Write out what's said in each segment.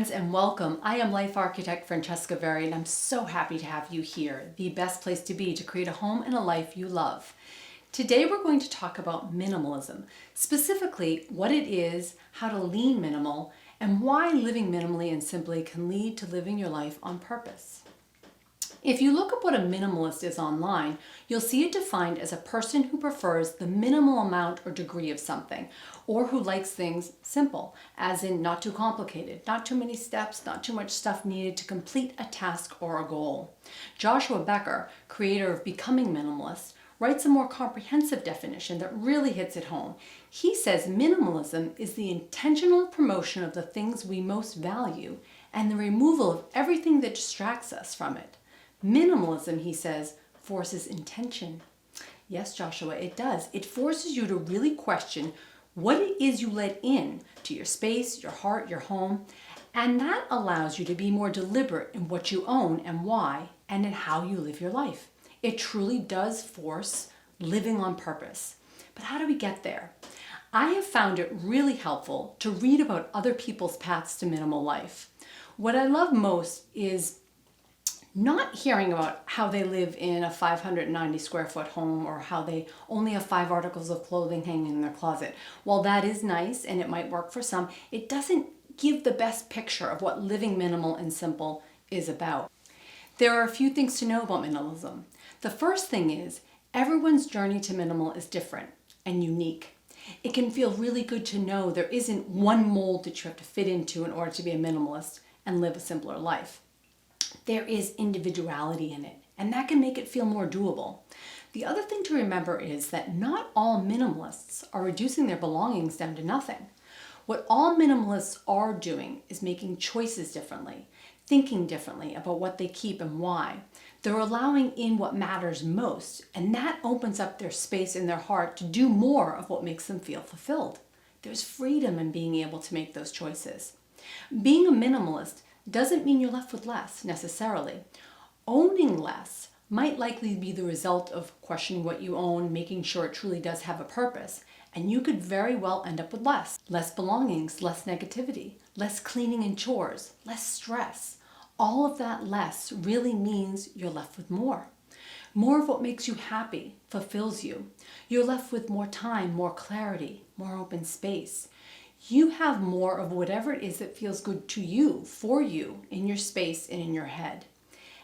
friends, and welcome. I am life architect Francesca Very, and I'm so happy to have you here, the best place to be to create a home and a life you love. Today we're going to talk about minimalism, specifically what it is, how to lean minimal, and why living minimally and simply can lead to living your life on purpose. If you look up what a minimalist is online, you'll see it defined as a person who prefers the minimal amount or degree of something, or who likes things simple, as in not too complicated, not too many steps, not too much stuff needed to complete a task or a goal. Joshua Becker, creator of Becoming Minimalist, writes a more comprehensive definition that really hits it home. He says minimalism is the intentional promotion of the things we most value and the removal of everything that distracts us from it. Minimalism, he says, forces intention. Yes, Joshua, it does. It forces you to really question what it is you let in to your space, your heart, your home, and that allows you to be more deliberate in what you own and why, and in how you live your life. It truly does force living on purpose. But how do we get there? I have found it really helpful to read about other people's paths to minimal life. What I love most is not hearing about how they live in a 590 square foot home or how they only have 5 articles of clothing hanging in their closet. While that is nice and it might work for some, it doesn't give the best picture of what living minimal and simple is about. There are a few things to know about minimalism. The first thing is everyone's journey to minimal is different and unique. It can feel really good to know there isn't one mold that you have to fit into in order to be a minimalist and live a simpler life. There is individuality in it, and that can make it feel more doable. The other thing to remember is that not all minimalists are reducing their belongings down to nothing. What all minimalists are doing is making choices differently, thinking differently about what they keep and why. They're allowing in what matters most, and that opens up their space in their heart to do more of what makes them feel fulfilled. There's freedom in being able to make those choices. Being a minimalist doesn't mean you're left with less, necessarily. Owning less might likely be the result of questioning what you own, making sure it truly does have a purpose, and you could very well end up with less. Less belongings, less negativity, less cleaning and chores, less stress. All of that less really means you're left with more. More of what makes you happy, fulfills you. You're left with more time, more clarity, more open space. You have more of whatever it is that feels good to you, for you, in your space and in your head.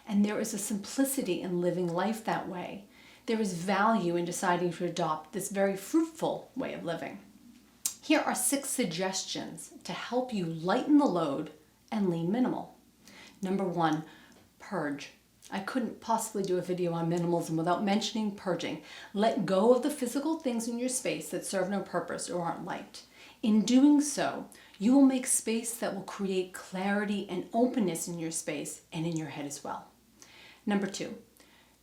And there is a simplicity in living life that way. There is value in deciding to adopt this very fruitful way of living. Here are 6 suggestions to help you lighten the load and lean minimal. Number 1, purge. I couldn't possibly do a video on minimalism without mentioning purging. Let go of the physical things in your space that serve no purpose or aren't liked. In doing so, you will make space that will create clarity and openness in your space and in your head as well. Number 2,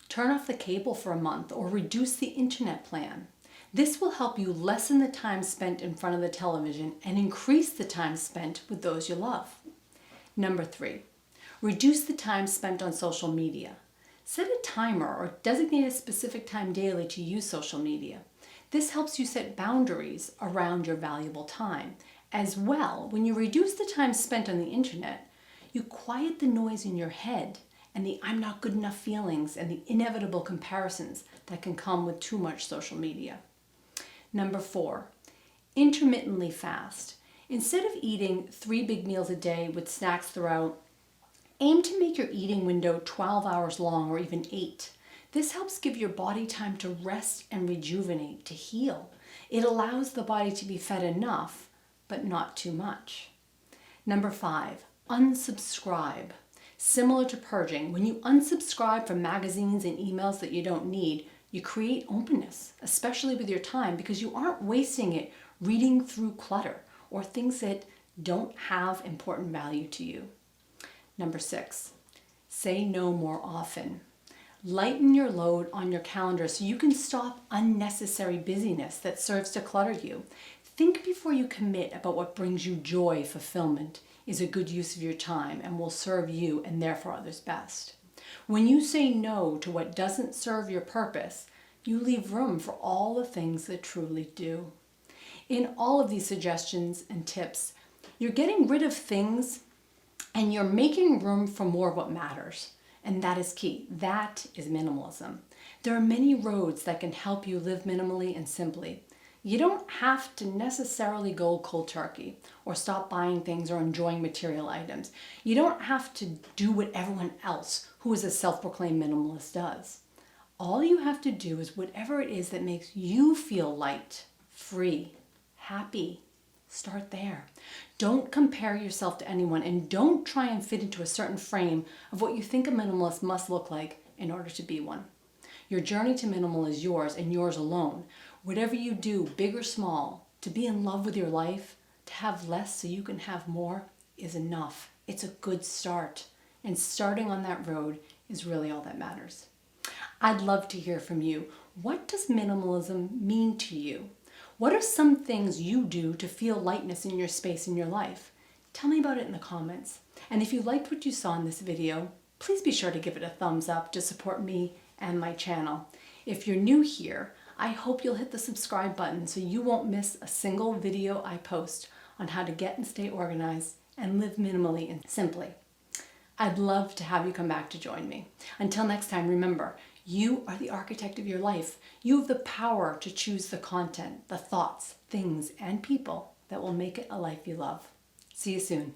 turn off the cable for a month or reduce the internet plan. This will help you lessen the time spent in front of the television and increase the time spent with those you love. Number 3, reduce the time spent on social media. Set a timer or designate a specific time daily to use social media. This helps you set boundaries around your valuable time. As well, when you reduce the time spent on the internet, you quiet the noise in your head and the I'm not good enough feelings and the inevitable comparisons that can come with too much social media. Number 4, intermittently fast. Instead of eating 3 big meals a day with snacks throughout, aim to make your eating window 12 hours long or even 8. This helps give your body time to rest and rejuvenate, to heal. It allows the body to be fed enough, but not too much. Number 5, unsubscribe. Similar to purging, when you unsubscribe from magazines and emails that you don't need, you create openness, especially with your time, because you aren't wasting it reading through clutter or things that don't have important value to you. Number 6, say no more often. Lighten your load on your calendar so you can stop unnecessary busyness that serves to clutter you. Think before you commit about what brings you joy, fulfillment, is a good use of your time, and will serve you and therefore others best. When you say no to what doesn't serve your purpose, you leave room for all the things that truly do. In all of these suggestions and tips, you're getting rid of things and you're making room for more of what matters. And that is key. That is minimalism. There are many roads that can help you live minimally and simply. You don't have to necessarily go cold turkey or stop buying things or enjoying material items. You don't have to do what everyone else who is a self-proclaimed minimalist does. All you have to do is whatever it is that makes you feel light, free, happy. Start there. Don't compare yourself to anyone, and don't try and fit into a certain frame of what you think a minimalist must look like in order to be one. Your journey to minimal is yours and yours alone. Whatever you do, big or small, to be in love with your life, to have less so you can have more, is enough. It's a good start. And starting on that road is really all that matters. I'd love to hear from you. What does minimalism mean to you? What are some things you do to feel lightness in your space in your life? Tell me about it in the comments. And if you liked what you saw in this video, please be sure to give it a thumbs up to support me and my channel. If you're new here, I hope you'll hit the subscribe button so you won't miss a single video I post on how to get and stay organized and live minimally and simply. I'd love to have you come back to join me. Until next time, remember, you are the architect of your life. You have the power to choose the content, the thoughts, things, and people that will make it a life you love. See you soon.